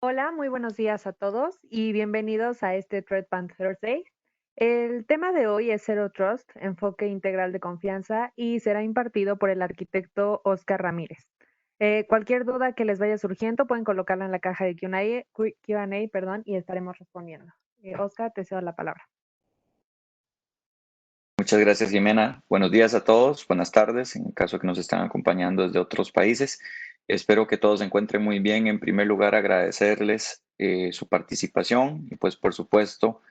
Hola, muy buenos días a todos y bienvenidos a este Threadpan Thursday. El tema de hoy es Zero Trust, enfoque integral de confianza, y será impartido por el arquitecto Oscar Ramírez. Cualquier duda que les vaya surgiendo pueden colocarla en la caja de Q&A, perdón, y estaremos respondiendo. Oscar, te cedo la palabra. Muchas gracias, Jimena. Buenos días a todos, buenas tardes, en el caso que nos están acompañando desde otros países. Espero que todos se encuentren muy bien. En primer lugar, agradecerles su participación y pues por supuesto,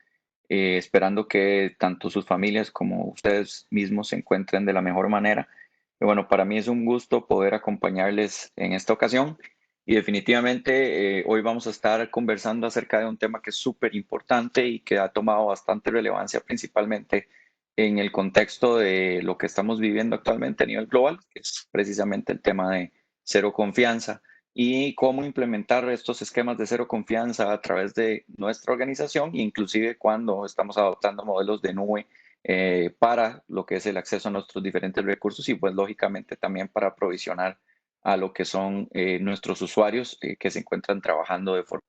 esperando que tanto sus familias como ustedes mismos se encuentren de la mejor manera. Y bueno, para mí es un gusto poder acompañarles en esta ocasión y definitivamente hoy vamos a estar conversando acerca de un tema que es súper importante y que ha tomado bastante relevancia principalmente en el contexto de lo que estamos viviendo actualmente a nivel global, que es precisamente el tema de cero confianza y cómo implementar estos esquemas de cero confianza a través de nuestra organización, inclusive cuando estamos adoptando modelos de nube para lo que es el acceso a nuestros diferentes recursos y pues lógicamente también para aprovisionar a lo que son nuestros usuarios que se encuentran trabajando de forma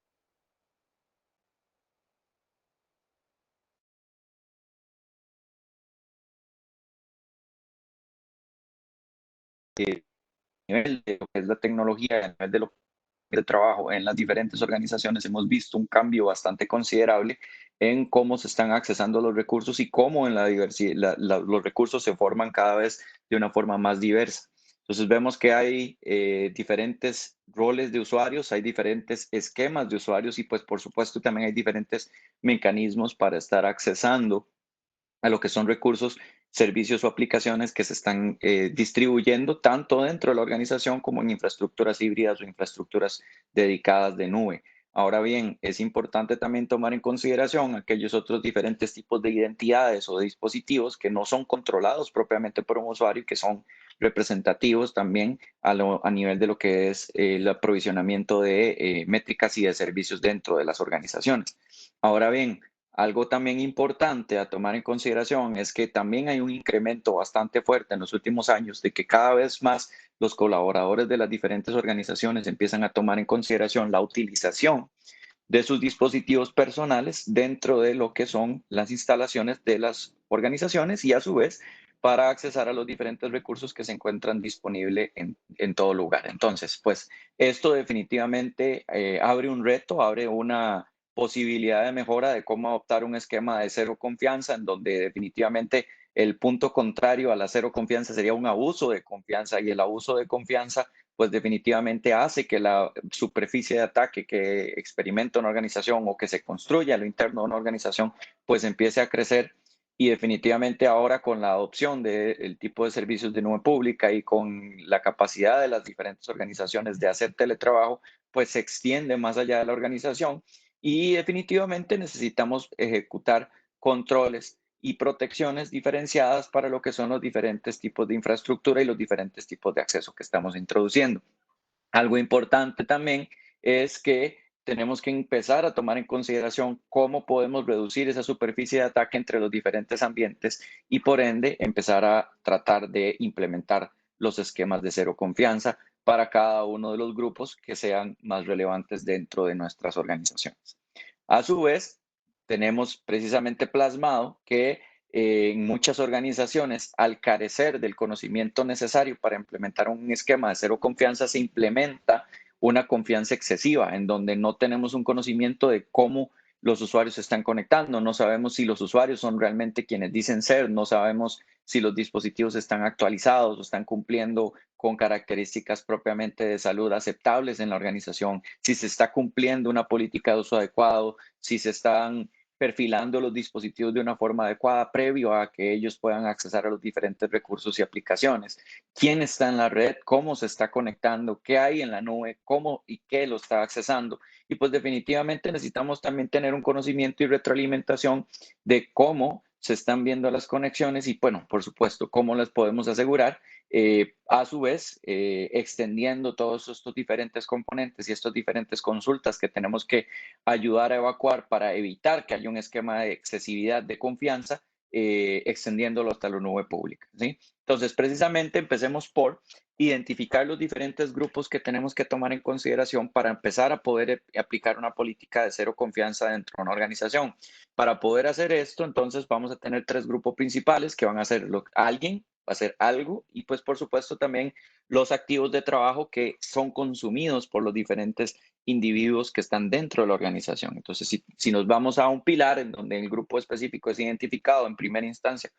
a nivel de lo que es la tecnología, a nivel de lo el trabajo en las diferentes organizaciones, hemos visto un cambio bastante considerable en cómo se están accesando los recursos y cómo en la diversidad, los recursos se forman cada vez de una forma más diversa. Entonces vemos que hay diferentes roles de usuarios, hay diferentes esquemas de usuarios y pues por supuesto también hay diferentes mecanismos para estar accesando a lo que son recursos, servicios o aplicaciones que se están distribuyendo tanto dentro de la organización como en infraestructuras híbridas o infraestructuras dedicadas de nube. Ahora bien, es importante también tomar en consideración aquellos otros diferentes tipos de identidades o de dispositivos que no son controlados propiamente por un usuario y que son representativos también a nivel de lo que es el aprovisionamiento de métricas y de servicios dentro de las organizaciones. Ahora bien, algo también importante a tomar en consideración es que también hay un incremento bastante fuerte en los últimos años de que cada vez más los colaboradores de las diferentes organizaciones empiezan a tomar en consideración la utilización de sus dispositivos personales dentro de lo que son las instalaciones de las organizaciones y a su vez para accesar a los diferentes recursos que se encuentran disponibles en todo lugar. Entonces, pues esto definitivamente abre un reto, abre una posibilidad de mejora de cómo adoptar un esquema de cero confianza, en donde definitivamente el punto contrario a la cero confianza sería un abuso de confianza y el abuso de confianza pues definitivamente hace que la superficie de ataque que experimenta una organización o que se construye a lo interno de una organización pues empiece a crecer y definitivamente ahora con la adopción del tipo de servicios de nube pública y con la capacidad de las diferentes organizaciones de hacer teletrabajo, pues se extiende más allá de la organización y definitivamente necesitamos ejecutar controles y protecciones diferenciadas para lo que son los diferentes tipos de infraestructura y los diferentes tipos de acceso que estamos introduciendo. Algo importante también es que tenemos que empezar a tomar en consideración cómo podemos reducir esa superficie de ataque entre los diferentes ambientes y por ende empezar a tratar de implementar los esquemas de cero confianza para cada uno de los grupos que sean más relevantes dentro de nuestras organizaciones. A su vez, tenemos precisamente plasmado que en muchas organizaciones, al carecer del conocimiento necesario para implementar un esquema de cero confianza, se implementa una confianza excesiva, en donde no tenemos un conocimiento de cómo los usuarios se están conectando, no sabemos si los usuarios son realmente quienes dicen ser, no sabemos si los dispositivos están actualizados o están cumpliendo con características propiamente de salud aceptables en la organización, si se está cumpliendo una política de uso adecuado, si se están perfilando los dispositivos de una forma adecuada previo a que ellos puedan accesar a los diferentes recursos y aplicaciones. ¿Quién está en la red? ¿Cómo se está conectando? ¿Qué hay en la nube? ¿Cómo y qué lo está accesando? Y pues definitivamente necesitamos también tener un conocimiento y retroalimentación de cómo se están viendo las conexiones y, bueno, por supuesto, cómo las podemos asegurar, a su vez, extendiendo todos estos diferentes componentes y estas diferentes consultas que tenemos que ayudar a evacuar para evitar que haya un esquema de excesividad de confianza, extendiéndolo hasta la nube pública, ¿sí? Entonces, precisamente empecemos por identificar los diferentes grupos que tenemos que tomar en consideración para empezar a poder aplicar una política de cero confianza dentro de una organización. Para poder hacer esto, entonces vamos a tener tres grupos principales que van a ser alguien, va a ser algo y pues por supuesto también los activos de trabajo que son consumidos por los diferentes individuos que están dentro de la organización. Entonces, si nos vamos a un pilar en donde el grupo específico es identificado en primera instancia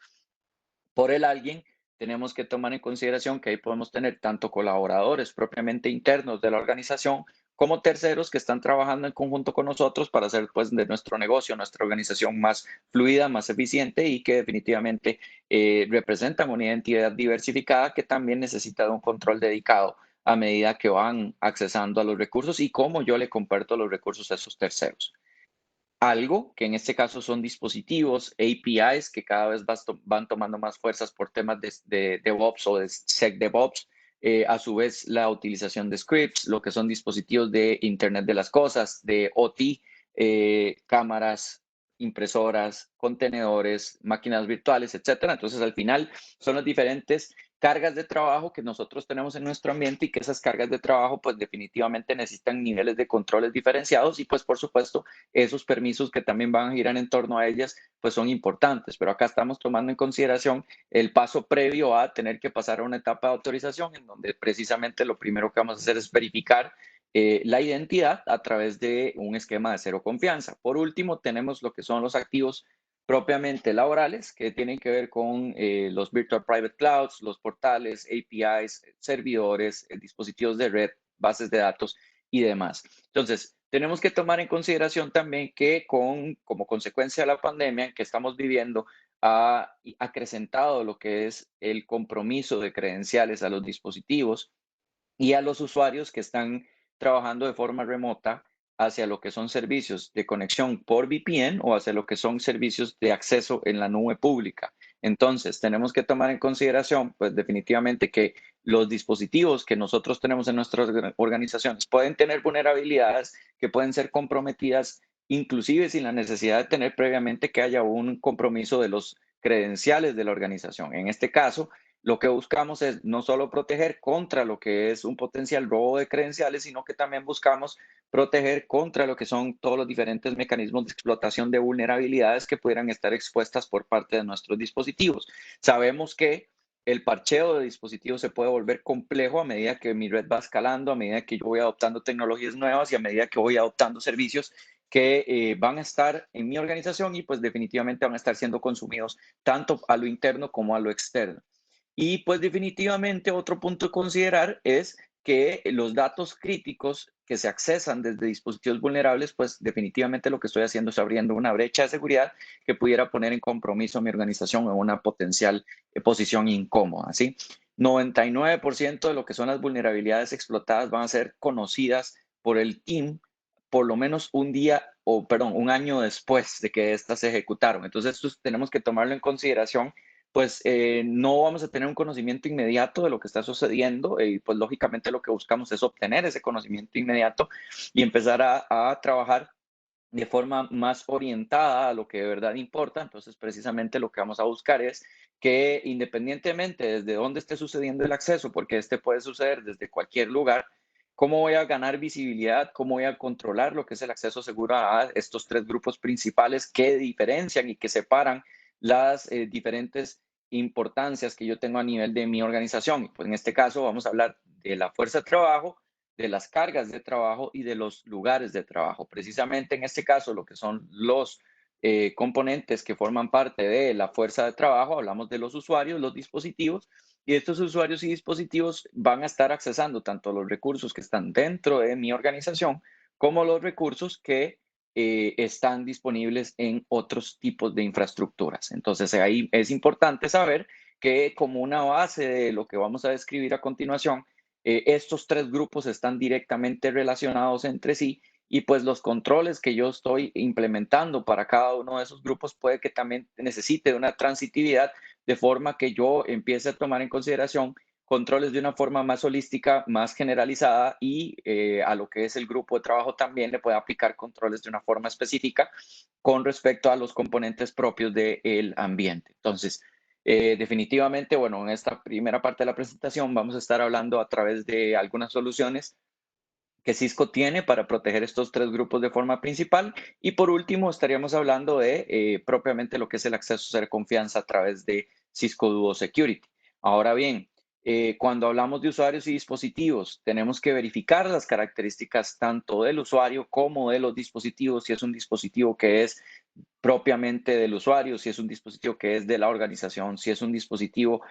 por el alguien, tenemos que tomar en consideración que ahí podemos tener tanto colaboradores propiamente internos de la organización como terceros que están trabajando en conjunto con nosotros para hacer pues de nuestro negocio, nuestra organización más fluida, más eficiente y que definitivamente representan una identidad diversificada que también necesita de un control dedicado a medida que van accesando a los recursos y cómo yo le comparto los recursos a esos terceros. Algo, que en este caso son dispositivos, APIs, que cada vez van tomando más fuerzas por temas de DevOps o de SecDevOps. A su vez, la utilización de scripts, lo que son dispositivos de Internet de las Cosas, de OT, cámaras, impresoras, contenedores, máquinas virtuales, etcétera. Entonces, al final, son las diferentes cargas de trabajo que nosotros tenemos en nuestro ambiente y que esas cargas de trabajo, pues definitivamente necesitan niveles de controles diferenciados y, pues, por supuesto, esos permisos que también van a girar en torno a ellas, pues son importantes, pero acá estamos tomando en consideración el paso previo a tener que pasar a una etapa de autorización en donde precisamente lo primero que vamos a hacer es verificar la identidad a través de un esquema de cero confianza. Por último, tenemos lo que son los activos propiamente laborales que tienen que ver con los Virtual Private Clouds, los portales, APIs, servidores, dispositivos de red, bases de datos y demás. Entonces, tenemos que tomar en consideración también que como consecuencia de la pandemia que estamos viviendo, ha acrecentado lo que es el compromiso de credenciales a los dispositivos y a los usuarios que están trabajando de forma remota hacia lo que son servicios de conexión por VPN o hacia lo que son servicios de acceso en la nube pública. Entonces, tenemos que tomar en consideración, pues definitivamente que los dispositivos que nosotros tenemos en nuestras organizaciones pueden tener vulnerabilidades que pueden ser comprometidas, inclusive sin la necesidad de tener previamente que haya un compromiso de los credenciales de la organización. En este caso, lo que buscamos es no solo proteger contra lo que es un potencial robo de credenciales, sino que también buscamos proteger contra lo que son todos los diferentes mecanismos de explotación de vulnerabilidades que pudieran estar expuestas por parte de nuestros dispositivos. Sabemos que el parcheo de dispositivos se puede volver complejo a medida que mi red va escalando, a medida que yo voy adoptando tecnologías nuevas y a medida que voy adoptando servicios que van a estar en mi organización y pues definitivamente van a estar siendo consumidos tanto a lo interno como a lo externo. Y pues definitivamente otro punto a considerar es que los datos críticos que se accesan desde dispositivos vulnerables, pues definitivamente lo que estoy haciendo es abriendo una brecha de seguridad que pudiera poner en compromiso a mi organización en una potencial posición incómoda, ¿sí? 99% de lo que son las vulnerabilidades explotadas van a ser conocidas por el team por lo menos un día o, perdón, un año después de que éstas se ejecutaron. Entonces, esto tenemos que tomarlo en consideración pues no vamos a tener un conocimiento inmediato de lo que está sucediendo y pues lógicamente lo que buscamos es obtener ese conocimiento inmediato y empezar a trabajar de forma más orientada a lo que de verdad importa. Entonces, precisamente lo que vamos a buscar es que independientemente desde dónde esté sucediendo el acceso, porque este puede suceder desde cualquier lugar, ¿cómo voy a ganar visibilidad? ¿Cómo voy a controlar lo que es el acceso seguro a estos tres grupos principales que diferencian y que separan las diferentes importancias que yo tengo a nivel de mi organización? Pues en este caso vamos a hablar de la fuerza de trabajo, de las cargas de trabajo y de los lugares de trabajo. Precisamente en este caso, lo que son los componentes que forman parte de la fuerza de trabajo, hablamos de los usuarios, los dispositivos, y estos usuarios y dispositivos van a estar accesando tanto los recursos que están dentro de mi organización como los recursos que están disponibles en otros tipos de infraestructuras. Entonces, ahí es importante saber que como una base de lo que vamos a describir a continuación, estos tres grupos están directamente relacionados entre sí y pues los controles que yo estoy implementando para cada uno de esos grupos puede que también necesite una transitividad de forma que yo empiece a tomar en consideración controles de una forma más holística, más generalizada y a lo que es el grupo de trabajo también le puede aplicar controles de una forma específica con respecto a los componentes propios del ambiente. Entonces, definitivamente, bueno, en esta primera parte de la presentación vamos a estar hablando a través de algunas soluciones que Cisco tiene para proteger estos tres grupos de forma principal. Y por último, estaríamos hablando de propiamente lo que es el acceso de confianza a través de Cisco Duo Security. Ahora bien, cuando hablamos de usuarios y dispositivos, tenemos que verificar las características tanto del usuario como de los dispositivos, si es un dispositivo que es propiamente del usuario, si es un dispositivo que es de la organización, si es un dispositivo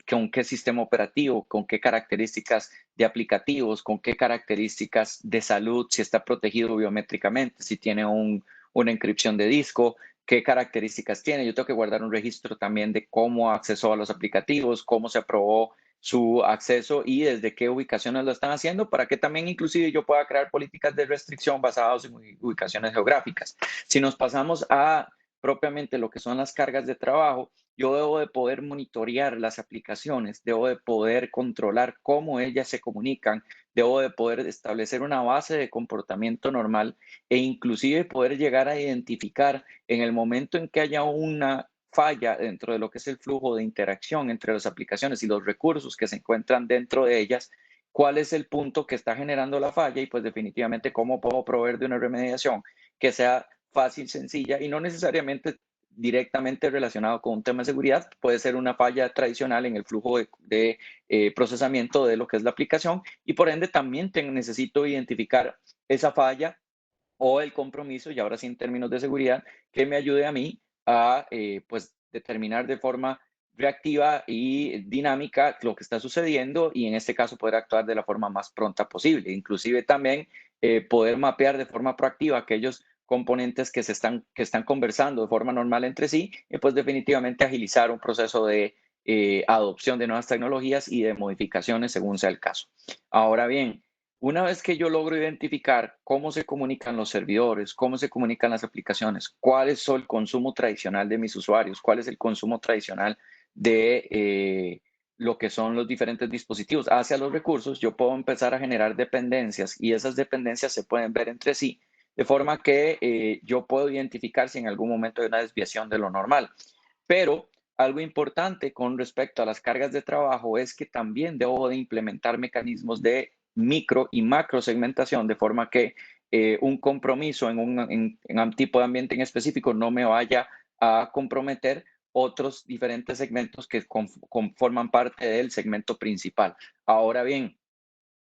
con qué sistema operativo, con qué características de aplicativos, con qué características de salud, si está protegido biométricamente, si tiene una encripción de disco, qué características tiene. Yo tengo que guardar un registro también de cómo accesó a los aplicativos, cómo se aprobó su acceso y desde qué ubicaciones lo están haciendo para que también inclusive yo pueda crear políticas de restricción basadas en ubicaciones geográficas. Si nos pasamos a propiamente lo que son las cargas de trabajo, yo debo de poder monitorear las aplicaciones, debo de poder controlar cómo ellas se comunican, debo de poder establecer una base de comportamiento normal e inclusive poder llegar a identificar en el momento en que haya una falla dentro de lo que es el flujo de interacción entre las aplicaciones y los recursos que se encuentran dentro de ellas, cuál es el punto que está generando la falla y pues definitivamente cómo puedo proveer de una remediación que sea fácil, sencilla y no necesariamente directamente relacionado con un tema de seguridad. Puede ser una falla tradicional en el flujo de procesamiento de lo que es la aplicación y por ende también necesito identificar esa falla o el compromiso, y ahora sí en términos de seguridad, que me ayude a mí a pues determinar de forma reactiva y dinámica lo que está sucediendo y en este caso poder actuar de la forma más pronta posible. Inclusive también poder mapear de forma proactiva aquellos componentes que están conversando de forma normal entre sí y pues definitivamente agilizar un proceso de adopción de nuevas tecnologías y de modificaciones según sea el caso. Ahora bien, una vez que yo logro identificar cómo se comunican los servidores, cómo se comunican las aplicaciones, cuál es el consumo tradicional de mis usuarios, cuál es el consumo tradicional de lo que son los diferentes dispositivos hacia los recursos, yo puedo empezar a generar dependencias y esas dependencias se pueden ver entre sí, de forma que yo puedo identificar si en algún momento hay una desviación de lo normal. Pero algo importante con respecto a las cargas de trabajo es que también debo de implementar mecanismos de micro y macro segmentación de forma que un compromiso en un tipo de ambiente en específico no me vaya a comprometer otros diferentes segmentos que forman parte del segmento principal. Ahora bien,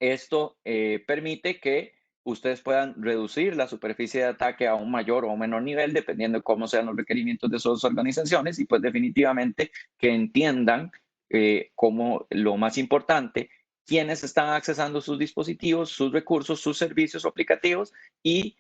esto permite que ustedes puedan reducir la superficie de ataque a un mayor o un menor nivel, dependiendo de cómo sean los requerimientos de sus organizaciones, y pues definitivamente que entiendan como lo más importante, quiénes están accesando sus dispositivos, sus recursos, sus servicios o aplicativos, y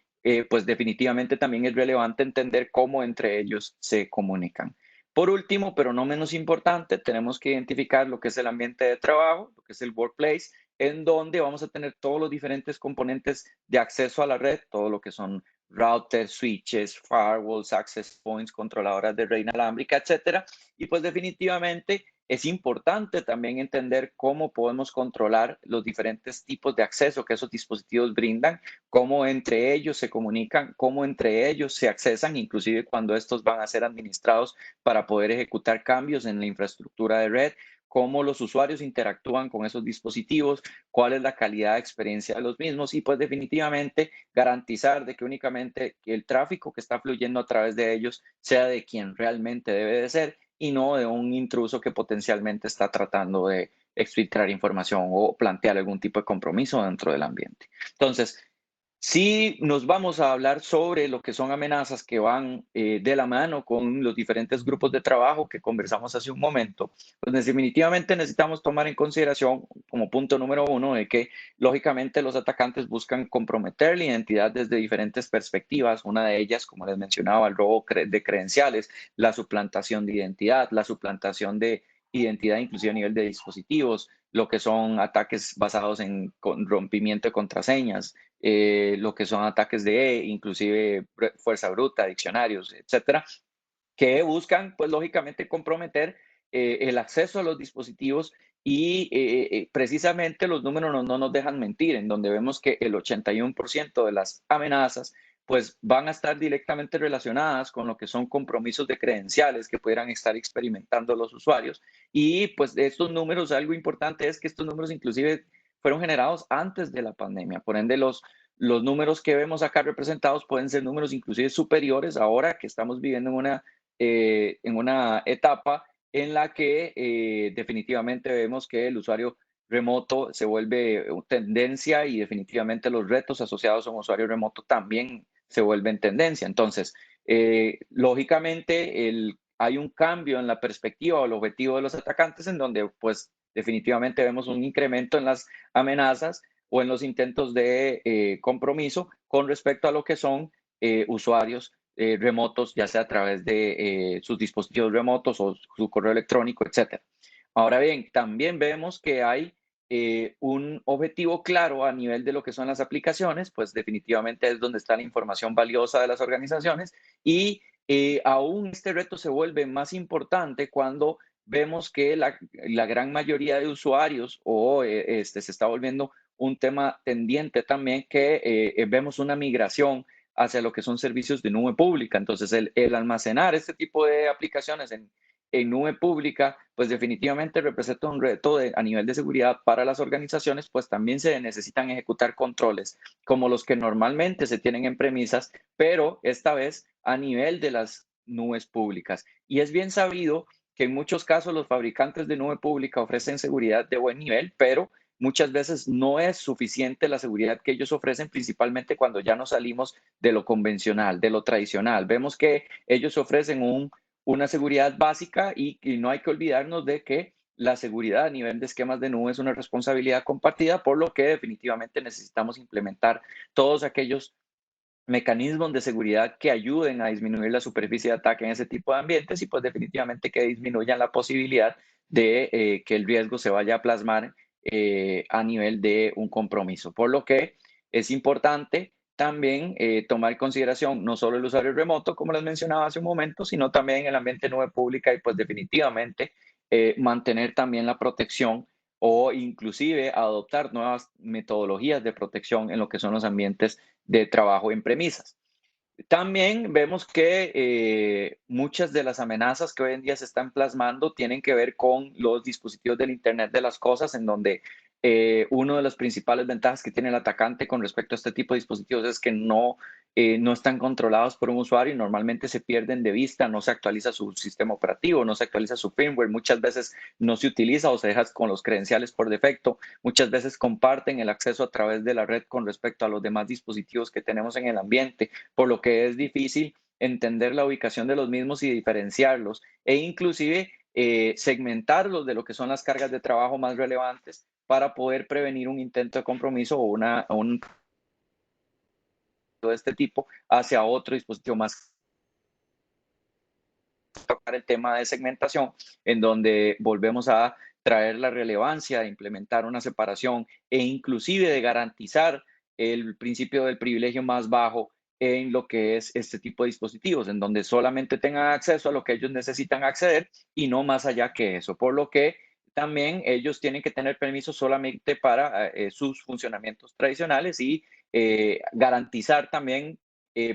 pues definitivamente también es relevante entender cómo entre ellos se comunican. Por último, pero no menos importante, tenemos que identificar lo que es el ambiente de trabajo, lo que es el workplace, en donde vamos a tener todos los diferentes componentes de acceso a la red, todo lo que son routers, switches, firewalls, access points, controladoras de red inalámbrica, etcétera. Y pues definitivamente es importante también entender cómo podemos controlar los diferentes tipos de acceso que esos dispositivos brindan, cómo entre ellos se comunican, cómo entre ellos se accesan, inclusive cuando estos van a ser administrados para poder ejecutar cambios en la infraestructura de red, cómo los usuarios interactúan con esos dispositivos, cuál es la calidad de experiencia de los mismos y pues definitivamente garantizar de que únicamente el tráfico que está fluyendo a través de ellos sea de quien realmente debe de ser y no de un intruso que potencialmente está tratando de exfiltrar información o plantear algún tipo de compromiso dentro del ambiente. Entonces, si nos vamos a hablar sobre lo que son amenazas que van de la mano con los diferentes grupos de trabajo que conversamos hace un momento. Pues definitivamente necesitamos tomar en consideración como punto número uno de que lógicamente los atacantes buscan comprometer la identidad desde diferentes perspectivas. Una de ellas, como les mencionaba, el robo de credenciales, la suplantación de identidad, la suplantación de identidad inclusive a nivel de dispositivos, lo que son ataques basados en rompimiento de contraseñas, lo que son ataques de inclusive fuerza bruta, diccionarios, etcétera, que buscan, pues lógicamente, comprometer el acceso a los dispositivos Y precisamente los números no nos dejan mentir, en donde vemos que el 81% de las amenazas pues van a estar directamente relacionadas con lo que son compromisos de credenciales que pudieran estar experimentando los usuarios. Y pues de estos números, algo importante es que estos números inclusive fueron generados antes de la pandemia. Por ende, los números que vemos acá representados pueden ser números inclusive superiores ahora que estamos viviendo en una etapa en la que definitivamente vemos que el usuario remoto se vuelve tendencia y definitivamente los retos asociados a un usuario remoto también se vuelven tendencia. Entonces, lógicamente, hay un cambio en la perspectiva o el objetivo de los atacantes en donde pues definitivamente vemos un incremento en las amenazas o en los intentos de compromiso con respecto a lo que son usuarios remotos, ya sea a través de sus dispositivos remotos o su correo electrónico, etcétera. Ahora bien, también vemos que hay un objetivo claro a nivel de lo que son las aplicaciones, pues definitivamente es donde está la información valiosa de las organizaciones y aún este reto se vuelve más importante cuando vemos que la gran mayoría de usuarios o se está volviendo un tema tendiente también que vemos una migración hacia lo que son servicios de nube pública. Entonces, el almacenar este tipo de aplicaciones en nube pública, pues definitivamente representa un reto a nivel de seguridad para las organizaciones, pues también se necesitan ejecutar controles como los que normalmente se tienen en premisas, pero esta vez a nivel de las nubes públicas. Y es bien sabido que en muchos casos los fabricantes de nube pública ofrecen seguridad de buen nivel, pero muchas veces no es suficiente la seguridad que ellos ofrecen, principalmente cuando ya nos salimos de lo convencional, de lo tradicional. Vemos que ellos ofrecen una seguridad básica y no hay que olvidarnos de que la seguridad a nivel de esquemas de nube es una responsabilidad compartida, por lo que definitivamente necesitamos implementar todos aquellos mecanismos de seguridad que ayuden a disminuir la superficie de ataque en ese tipo de ambientes y pues definitivamente que disminuyan la posibilidad de que el riesgo se vaya a plasmar a nivel de un compromiso. Por lo que es importante también tomar en consideración no solo el usuario remoto, como les mencionaba hace un momento, sino también el ambiente nube pública y pues definitivamente mantener también la protección o inclusive adoptar nuevas metodologías de protección en lo que son los ambientes de trabajo en premisas. También vemos que muchas de las amenazas que hoy en día se están plasmando tienen que ver con los dispositivos del Internet de las cosas, en donde una de las principales ventajas que tiene el atacante con respecto a este tipo de dispositivos es que no están controlados por un usuario y normalmente se pierden de vista, no se actualiza su sistema operativo, no se actualiza su firmware, muchas veces no se utiliza o se deja con los credenciales por defecto, muchas veces comparten el acceso a través de la red con respecto a los demás dispositivos que tenemos en el ambiente, por lo que es difícil entender la ubicación de los mismos y diferenciarlos e inclusive segmentarlos de lo que son las cargas de trabajo más relevantes para poder prevenir un intento de compromiso o un de este tipo hacia otro dispositivo más. Tocar el tema de segmentación, en donde volvemos a traer la relevancia de implementar una separación e inclusive de garantizar el principio del privilegio más bajo en lo que es este tipo de dispositivos, en donde solamente tengan acceso a lo que ellos necesitan acceder y no más allá que eso, por lo que también ellos tienen que tener permiso solamente para sus funcionamientos tradicionales y garantizar también,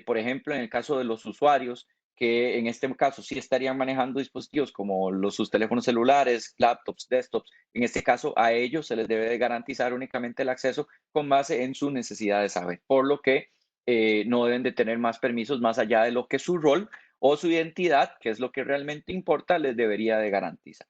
por ejemplo, en el caso de los usuarios, que en este caso sí estarían manejando dispositivos como sus teléfonos celulares, laptops, desktops. En este caso, a ellos se les debe de garantizar únicamente el acceso con base en su necesidad de saber, por lo que no deben de tener más permisos más allá de lo que su rol o su identidad, que es lo que realmente importa, les debería de garantizar.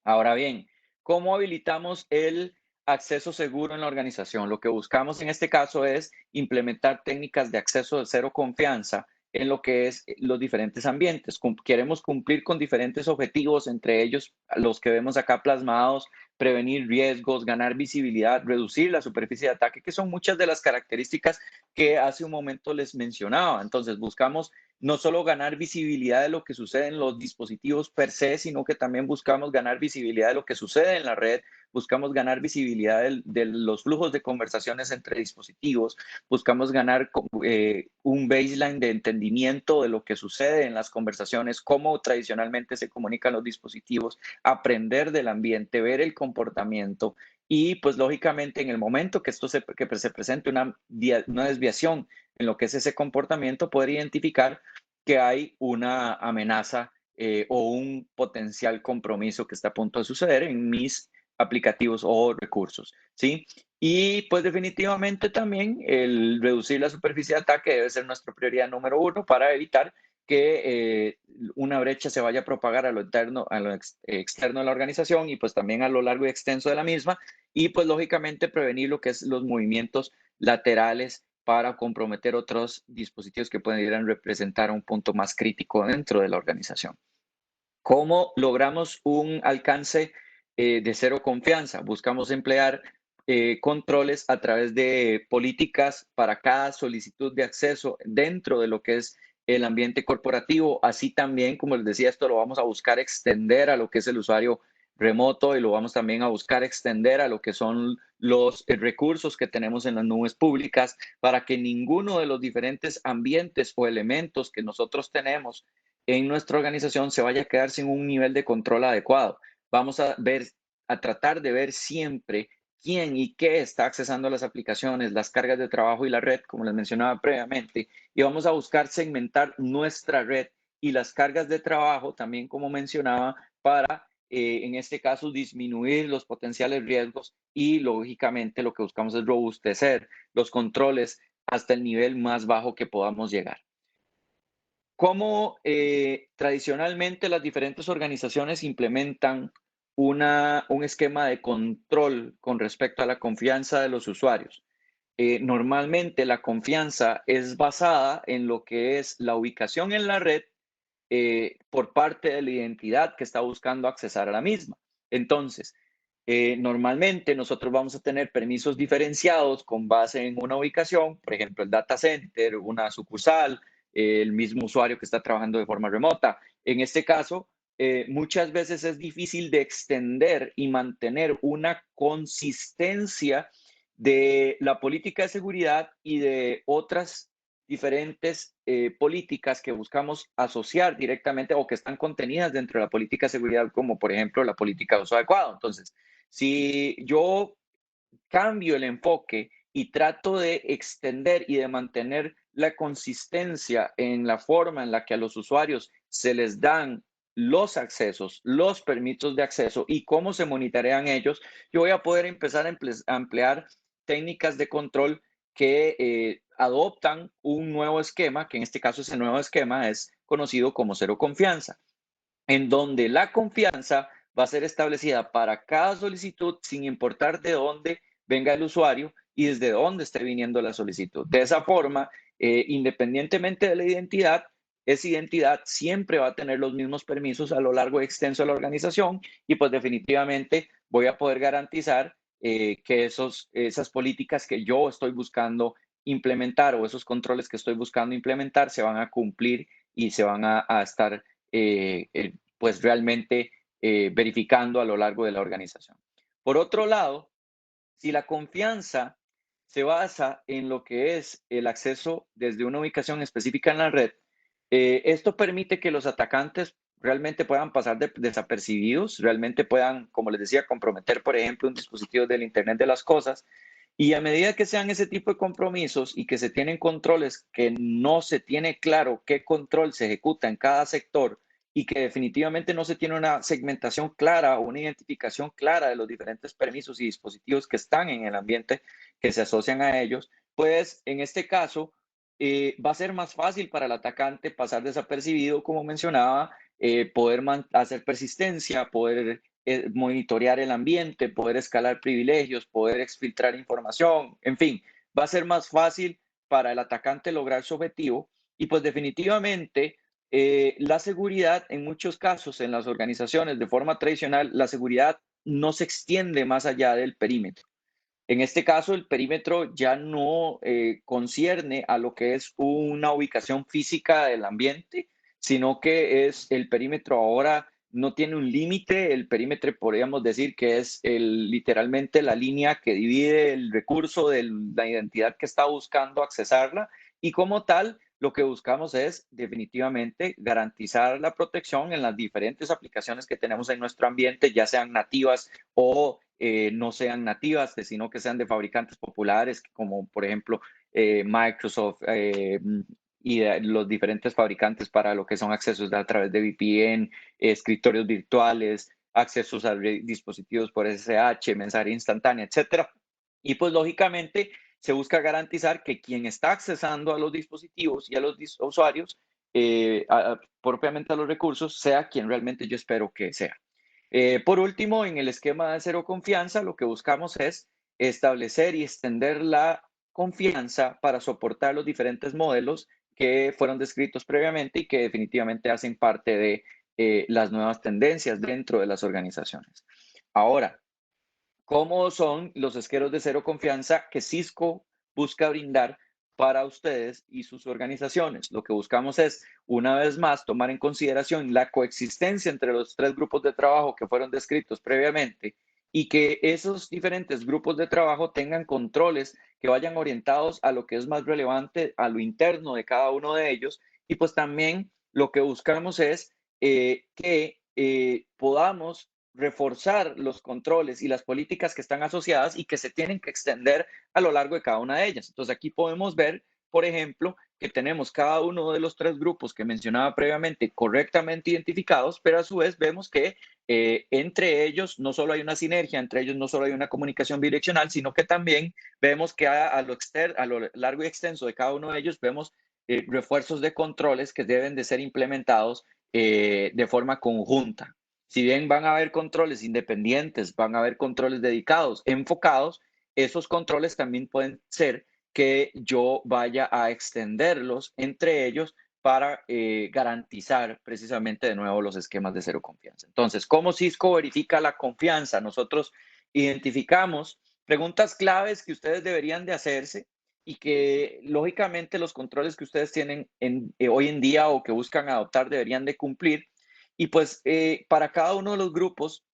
Ahora bien, ¿cómo habilitamos el acceso seguro en la organización? Lo que buscamos en este caso es implementar técnicas de acceso de cero confianza en lo que es los diferentes ambientes. Queremos cumplir con diferentes objetivos, entre ellos los que vemos acá plasmados, prevenir riesgos, ganar visibilidad, reducir la superficie de ataque, que son muchas de las características que hace un momento les mencionaba. Entonces, buscamos no solo ganar visibilidad de lo que sucede en los dispositivos per se, sino que también buscamos ganar visibilidad de lo que sucede en la red, buscamos ganar visibilidad de los flujos de conversaciones entre dispositivos, buscamos ganar un baseline de entendimiento de lo que sucede en las conversaciones, cómo tradicionalmente se comunican los dispositivos, aprender del ambiente, ver el comportamiento y pues lógicamente en el momento que que se presente una desviación en lo que es ese comportamiento, poder identificar que hay una amenaza o un potencial compromiso que está a punto de suceder en mis aplicativos o recursos, ¿sí? Y pues definitivamente también el reducir la superficie de ataque debe ser nuestra prioridad número uno para evitar que una brecha se vaya a propagar a lo interno, externo de la organización y pues también a lo largo y extenso de la misma y pues lógicamente prevenir lo que es los movimientos laterales para comprometer otros dispositivos que pudieran representar un punto más crítico dentro de la organización. ¿Cómo logramos un alcance de cero confianza? Buscamos emplear controles a través de políticas para cada solicitud de acceso dentro de lo que es el ambiente corporativo. Así también, como les decía, esto lo vamos a buscar extender a lo que es el usuario remoto y lo vamos también a buscar extender a lo que son los recursos que tenemos en las nubes públicas para que ninguno de los diferentes ambientes o elementos que nosotros tenemos en nuestra organización se vaya a quedar sin un nivel de control adecuado. Vamos a tratar de ver siempre quién y qué está accesando a las aplicaciones, las cargas de trabajo y la red, como les mencionaba previamente, y vamos a buscar segmentar nuestra red y las cargas de trabajo, también como mencionaba, para, en este caso, disminuir los potenciales riesgos y, lógicamente, lo que buscamos es robustecer los controles hasta el nivel más bajo que podamos llegar. ¿Cómo tradicionalmente las diferentes organizaciones implementan un esquema de control con respecto a la confianza de los usuarios? Normalmente la confianza es basada en lo que es la ubicación en la red por parte de la identidad que está buscando accesar a la misma. Entonces, normalmente nosotros vamos a tener permisos diferenciados con base en una ubicación, por ejemplo, el data center, una sucursal, el mismo usuario que está trabajando de forma remota. En este caso, muchas veces es difícil de extender y mantener una consistencia de la política de seguridad y de otras diferentes políticas que buscamos asociar directamente o que están contenidas dentro de la política de seguridad, como por ejemplo la política de uso adecuado. Entonces, si yo cambio el enfoque y trato de extender y de mantener la consistencia en la forma en la que a los usuarios se les dan los accesos, los permisos de acceso y cómo se monitorean ellos, yo voy a poder empezar a emplear técnicas de control que adoptan un nuevo esquema, que en este caso ese nuevo esquema es conocido como cero confianza, en donde la confianza va a ser establecida para cada solicitud sin importar de dónde venga el usuario y desde dónde esté viniendo la solicitud. De esa forma, independientemente de la identidad, esa identidad siempre va a tener los mismos permisos a lo largo y extenso de la organización y pues definitivamente voy a poder garantizar que esas políticas que yo estoy buscando implementar o esos controles que estoy buscando implementar se van a cumplir y se van a estar pues realmente verificando a lo largo de la organización. Por otro lado, si la confianza se basa en lo que es el acceso desde una ubicación específica en la red, esto permite que los atacantes realmente puedan pasar desapercibidos, realmente puedan, como les decía, comprometer, por ejemplo, un dispositivo del Internet de las Cosas. Y a medida que sean ese tipo de compromisos y que se tienen controles que no se tiene claro qué control se ejecuta en cada sector y que definitivamente no se tiene una segmentación clara o una identificación clara de los diferentes permisos y dispositivos que están en el ambiente que se asocian a ellos, pues en este caso va a ser más fácil para el atacante pasar desapercibido, como mencionaba, poder hacer persistencia, poder monitorear el ambiente, poder escalar privilegios, poder exfiltrar información, en fin, va a ser más fácil para el atacante lograr su objetivo y pues definitivamente la seguridad en muchos casos en las organizaciones de forma tradicional, la seguridad no se extiende más allá del perímetro. En este caso, el perímetro ya no concierne a lo que es una ubicación física del ambiente, sino que es el perímetro ahora no tiene un límite, el perímetro podríamos decir que es literalmente la línea que divide el recurso de la identidad que está buscando accesarla y como tal, lo que buscamos es definitivamente garantizar la protección en las diferentes aplicaciones que tenemos en nuestro ambiente, ya sean nativas o no sean nativas, sino que sean de fabricantes populares, como por ejemplo Microsoft y los diferentes fabricantes para lo que son accesos a través de VPN, escritorios virtuales, accesos a dispositivos por SSH, mensajería instantánea, etcétera. Y pues lógicamente se busca garantizar que quien está accesando a los dispositivos y a los usuarios, propiamente a los recursos, sea quien realmente yo espero que sea. Por último, en el esquema de cero confianza, lo que buscamos es establecer y extender la confianza para soportar los diferentes modelos que fueron descritos previamente y que definitivamente hacen parte de las nuevas tendencias dentro de las organizaciones. Ahora, ¿cómo son los esqueros de cero confianza que Cisco busca brindar para ustedes y sus organizaciones? Lo que buscamos es, una vez más, tomar en consideración la coexistencia entre los tres grupos de trabajo que fueron descritos previamente y que esos diferentes grupos de trabajo tengan controles que vayan orientados a lo que es más relevante, a lo interno de cada uno de ellos. Y pues también lo que buscamos es que podamos reforzar los controles y las políticas que están asociadas y que se tienen que extender a lo largo de cada una de ellas. Entonces aquí podemos ver, por ejemplo, que tenemos cada uno de los tres grupos que mencionaba previamente correctamente identificados, pero a su vez vemos que entre ellos no solo hay una sinergia, entre ellos no solo hay una comunicación bidireccional, sino que también vemos que a lo largo y extenso de cada uno de ellos vemos refuerzos de controles que deben de ser implementados de forma conjunta. Si bien van a haber controles independientes, van a haber controles dedicados, enfocados, esos controles también pueden ser que yo vaya a extenderlos entre ellos para garantizar precisamente de nuevo los esquemas de cero confianza. Entonces, ¿cómo Cisco verifica la confianza? Nosotros identificamos preguntas claves que ustedes deberían de hacerse y que lógicamente los controles que ustedes tienen hoy en día o que buscan adoptar deberían de cumplir y pues para cada uno de los grupos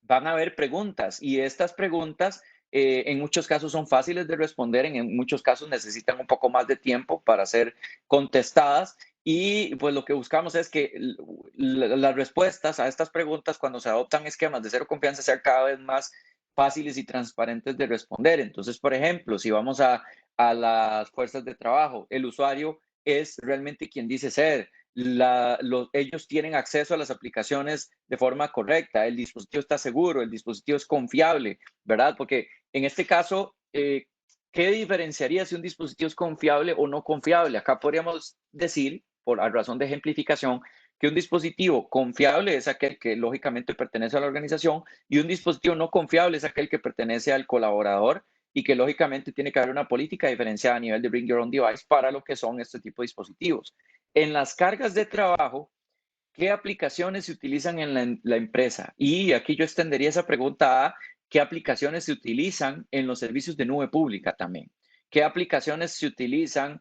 van a haber preguntas y estas preguntas en muchos casos son fáciles de responder, en muchos casos necesitan un poco más de tiempo para ser contestadas y pues lo que buscamos es que las respuestas a estas preguntas cuando se adoptan esquemas de cero confianza sean cada vez más fáciles y transparentes de responder. Entonces, por ejemplo, si vamos a las fuerzas de trabajo, el usuario es realmente quien dice ser, ellos tienen acceso a las aplicaciones de forma correcta, el dispositivo está seguro, el dispositivo es confiable, ¿verdad? Porque en este caso, ¿qué diferenciaría si un dispositivo es confiable o no confiable? Acá podríamos decir, por a razón de ejemplificación, que un dispositivo confiable es aquel que lógicamente pertenece a la organización y un dispositivo no confiable es aquel que pertenece al colaborador y que lógicamente tiene que haber una política diferenciada a nivel de Bring Your Own Device para lo que son este tipo de dispositivos. En las cargas de trabajo, ¿qué aplicaciones se utilizan en la empresa? Y aquí yo extendería esa pregunta a qué aplicaciones se utilizan en los servicios de nube pública también. ¿Qué aplicaciones se utilizan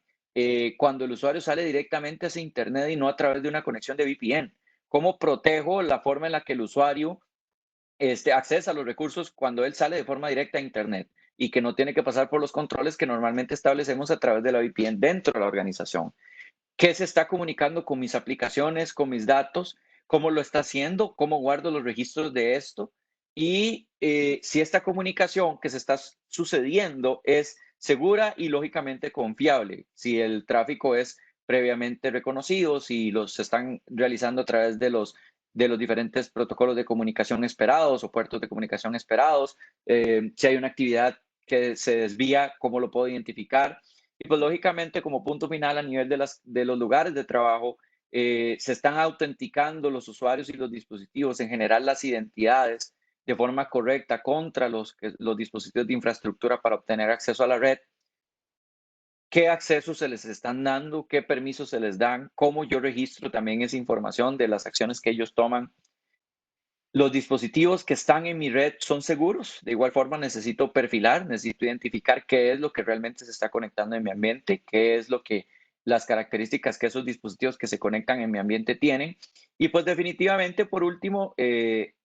cuando el usuario sale directamente hacia Internet y no a través de una conexión de VPN? ¿Cómo protejo la forma en la que el usuario accesa a los recursos cuando él sale de forma directa a Internet y que no tiene que pasar por los controles que normalmente establecemos a través de la VPN dentro de la organización? ¿Qué se está comunicando con mis aplicaciones, con mis datos? ¿Cómo lo está haciendo? ¿Cómo guardo los registros de esto? Y si esta comunicación que se está sucediendo es segura y lógicamente confiable, si el tráfico es previamente reconocido, si los están realizando a través de los diferentes protocolos de comunicación esperados o puertos de comunicación esperados, si hay una actividad que se desvía, ¿cómo lo puedo identificar? Y pues lógicamente como punto final a nivel de los lugares de trabajo, se están autenticando los usuarios y los dispositivos, en general las identidades de forma correcta contra los dispositivos de infraestructura para obtener acceso a la red. ¿Qué accesos se les están dando? ¿Qué permisos se les dan? ¿Cómo yo registro también esa información de las acciones que ellos toman? los dispositivos que están en mi red son seguros. De igual forma, necesito perfilar, necesito identificar qué es lo que realmente se está conectando en mi ambiente, qué es lo que las características que esos dispositivos que se conectan en mi ambiente tienen. Y pues definitivamente, por último,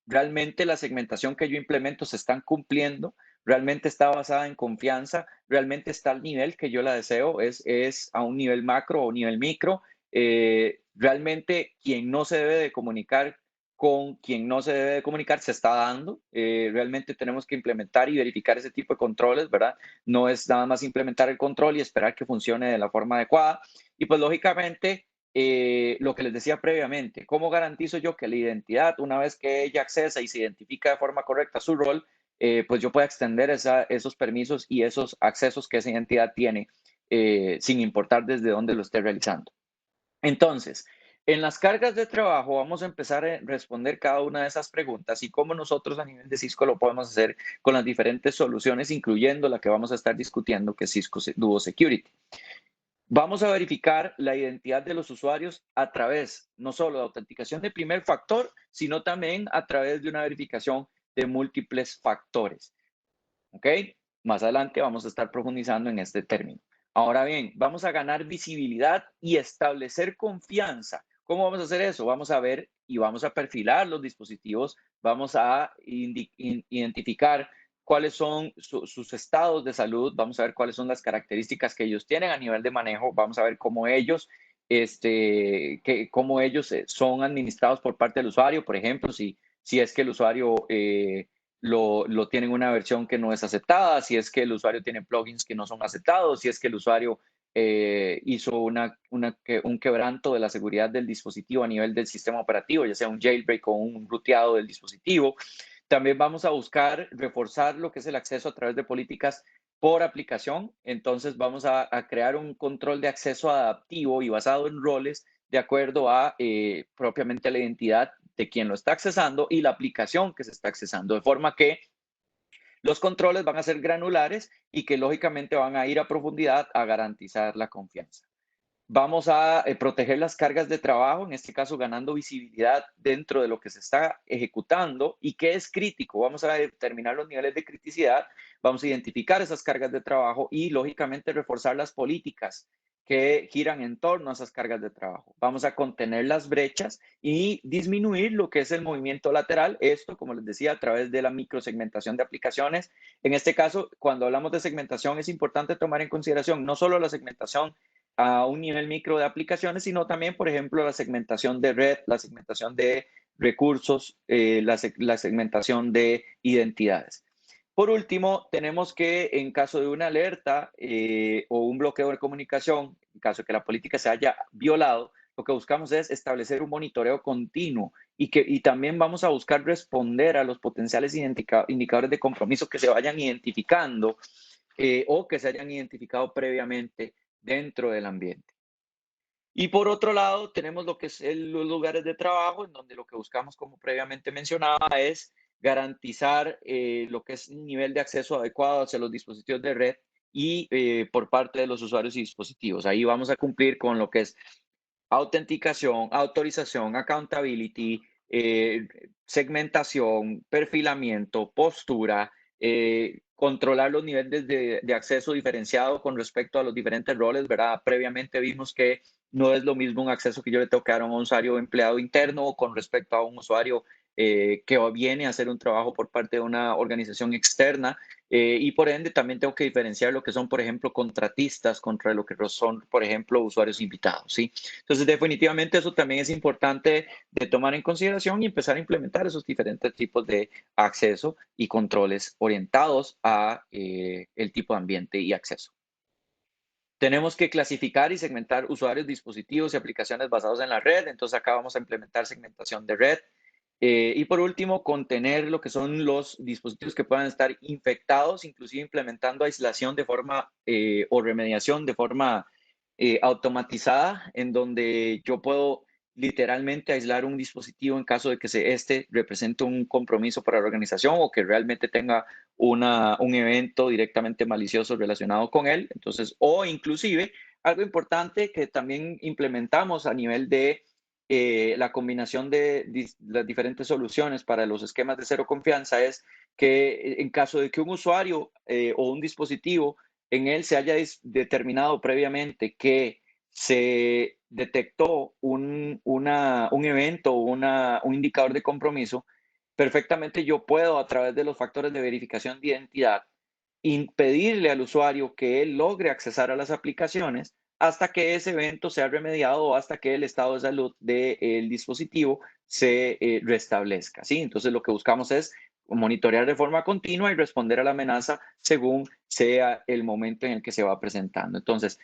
realmente la segmentación que yo implemento se están cumpliendo, realmente está basada en confianza, realmente está al nivel que yo la deseo, es a un nivel macro o nivel micro. Realmente quien no se debe de comunicar con quien no se debe de comunicar se está dando. Realmente tenemos que implementar y verificar ese tipo de controles, ¿verdad? No es nada más implementar el control y esperar que funcione de la forma adecuada. Y pues lógicamente, lo que les decía previamente, ¿cómo garantizo yo que la identidad, una vez que ella accesa y se identifica de forma correcta su rol, pues yo pueda extender esos permisos y esos accesos que esa identidad tiene, sin importar desde dónde lo esté realizando? Entonces, en las cargas de trabajo vamos a empezar a responder cada una de esas preguntas y cómo nosotros a nivel de Cisco lo podemos hacer con las diferentes soluciones, incluyendo la que vamos a estar discutiendo, que es Cisco Duo Security. Vamos a verificar la identidad de los usuarios a través no solo de autenticación de primer factor, sino también a través de una verificación de múltiples factores. ¿Ok? Más adelante vamos a estar profundizando en este término. Ahora bien, vamos a ganar visibilidad y establecer confianza. ¿Cómo vamos a hacer eso? Vamos a ver y vamos a perfilar los dispositivos, vamos a identificar cuáles son sus estados de salud, vamos a ver cuáles son las características que ellos tienen a nivel de manejo, vamos a ver cómo ellos, cómo ellos son administrados por parte del usuario, por ejemplo, si es que el usuario lo tienen una versión que no es aceptada, si es que el usuario tiene plugins que no son aceptados, si es que el usuario hizo un quebranto de la seguridad del dispositivo a nivel del sistema operativo, ya sea un jailbreak o un ruteado del dispositivo. También vamos a buscar reforzar lo que es el acceso a través de políticas por aplicación. Entonces vamos a crear un control de acceso adaptivo y basado en roles de acuerdo a propiamente la identidad de quien lo está accesando y la aplicación que se está accesando, de forma que los controles van a ser granulares y que lógicamente van a ir a profundidad a garantizar la confianza. Vamos a proteger las cargas de trabajo, en este caso ganando visibilidad dentro de lo que se está ejecutando y que es crítico. Vamos a determinar los niveles de criticidad, vamos a identificar esas cargas de trabajo y lógicamente reforzar las políticas que giran en torno a esas cargas de trabajo. Vamos a contener las brechas y disminuir lo que es el movimiento lateral. Esto, como les decía, a través de la microsegmentación de aplicaciones. En este caso, cuando hablamos de segmentación, es importante tomar en consideración no solo la segmentación a un nivel micro de aplicaciones, sino también, por ejemplo, la segmentación de red, la segmentación de recursos, la segmentación de identidades. Por último, tenemos que en caso de una alerta o un bloqueo de comunicación, en caso de que la política se haya violado, lo que buscamos es establecer un monitoreo continuo y también vamos a buscar responder a los potenciales indicadores de compromiso que se vayan identificando o que se hayan identificado previamente dentro del ambiente. Y por otro lado, tenemos lo que es los lugares de trabajo, en donde lo que buscamos, como previamente mencionaba, es garantizar lo que es un nivel de acceso adecuado hacia los dispositivos de red y por parte de los usuarios y dispositivos. Ahí vamos a cumplir con lo que es autenticación, autorización, accountability, segmentación, perfilamiento, postura, controlar los niveles de acceso diferenciado con respecto a los diferentes roles, ¿verdad? Previamente vimos que no es lo mismo un acceso que yo le tengo que dar a un usuario empleado interno con respecto a un usuario que viene a hacer un trabajo por parte de una organización externa. Y por ende también tengo que diferenciar lo que son, por ejemplo, contratistas contra lo que son, por ejemplo, usuarios invitados, ¿sí? Entonces, definitivamente eso también es importante de tomar en consideración y empezar a implementar esos diferentes tipos de acceso y controles orientados a el tipo de ambiente y acceso. Tenemos que clasificar y segmentar usuarios, dispositivos y aplicaciones basados en la red. Entonces, acá vamos a implementar segmentación de red. Y por último, contener lo que son los dispositivos que puedan estar infectados, inclusive implementando aislación de forma o remediación de forma automatizada, en donde yo puedo literalmente aislar un dispositivo en caso de que este represente un compromiso para la organización o que realmente tenga un evento directamente malicioso relacionado con él. Entonces, o inclusive algo importante que también implementamos a nivel de la combinación de las diferentes soluciones para los esquemas de cero confianza es que en caso de que un usuario o un dispositivo en él se haya determinado previamente que se detectó un evento o un indicador de compromiso, perfectamente yo puedo a través de los factores de verificación de identidad impedirle al usuario que él logre accesar a las aplicaciones hasta que ese evento sea remediado o hasta que el estado de salud del dispositivo se restablezca. ¿Sí? Entonces lo que buscamos es monitorear de forma continua y responder a la amenaza según sea el momento en el que se va presentando. Entonces,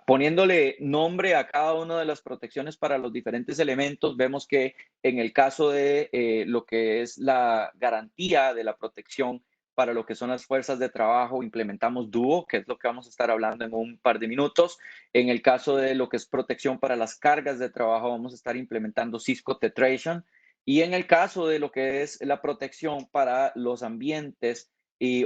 poniéndole nombre a cada una de las protecciones para los diferentes elementos, vemos que en el caso de lo que es la garantía de la protección para lo que son las fuerzas de trabajo, implementamos Duo, que es lo que vamos a estar hablando en un par de minutos. En el caso de lo que es protección para las cargas de trabajo, vamos a estar implementando Cisco Tetration. Y en el caso de lo que es la protección para los ambientes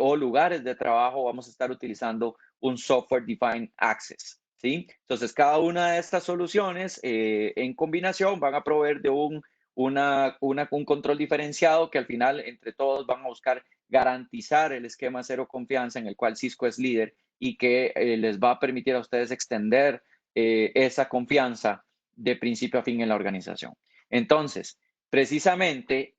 o lugares de trabajo, vamos a estar utilizando un Software Defined Access. ¿Sí? Entonces, cada una de estas soluciones en combinación van a proveer de un control diferenciado que al final entre todos van a buscar garantizar el esquema cero confianza en el cual Cisco es líder y que les va a permitir a ustedes extender esa confianza de principio a fin en la organización. Entonces, precisamente,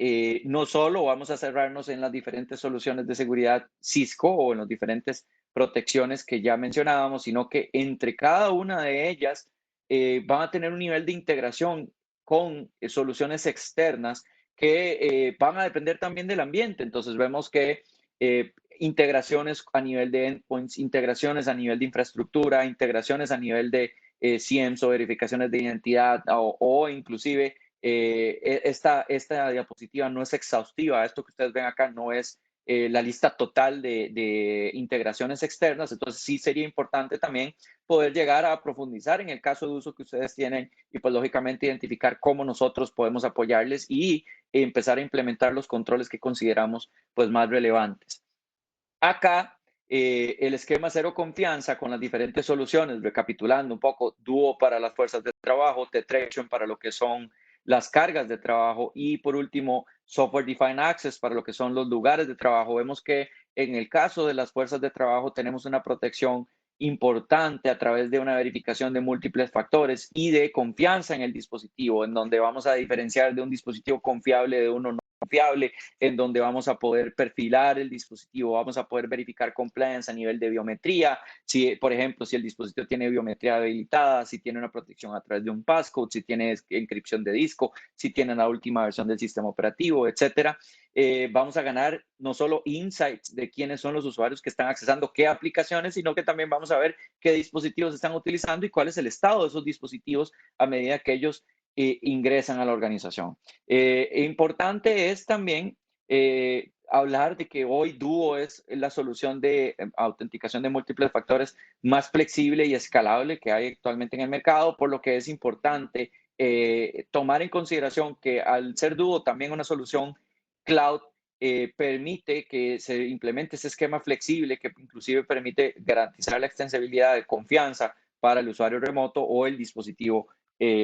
no solo vamos a cerrarnos en las diferentes soluciones de seguridad Cisco o en las diferentes protecciones que ya mencionábamos, sino que entre cada una de ellas van a tener un nivel de integración con soluciones externas que van a depender también del ambiente. Entonces vemos que integraciones a nivel de endpoints, integraciones a nivel de infraestructura, integraciones a nivel de CIEMs o verificaciones de identidad o inclusive esta diapositiva no es exhaustiva. Esto que ustedes ven acá no es la lista total de integraciones externas. Entonces sí sería importante también poder llegar a profundizar en el caso de uso que ustedes tienen y pues lógicamente identificar cómo nosotros podemos apoyarles y empezar a implementar los controles que consideramos pues más relevantes. Acá el esquema cero confianza con las diferentes soluciones, recapitulando un poco, Duo para las fuerzas de trabajo, Tetration para lo que son las cargas de trabajo y por último Software Defined Access para lo que son los lugares de trabajo. Vemos que en el caso de las fuerzas de trabajo tenemos una protección importante a través de una verificación de múltiples factores y de confianza en el dispositivo, en donde vamos a diferenciar de un dispositivo confiable de uno no confiable, en donde vamos a poder perfilar el dispositivo, vamos a poder verificar compliance a nivel de biometría, si, por ejemplo, si el dispositivo tiene biometría habilitada, si tiene una protección a través de un passcode, si tiene encripción de disco, si tiene la última versión del sistema operativo, etcétera. Vamos a ganar no solo insights de quiénes son los usuarios que están accesando qué aplicaciones, sino que también vamos a ver qué dispositivos están utilizando y cuál es el estado de esos dispositivos a medida que ellos ingresan a la organización. Importante es también hablar de que hoy Duo es la solución de autenticación de múltiples factores más flexible y escalable que hay actualmente en el mercado, por lo que es importante tomar en consideración que al ser Duo también una solución cloud, permite que se implemente ese esquema flexible que inclusive permite garantizar la extensibilidad de confianza para el usuario remoto o el dispositivo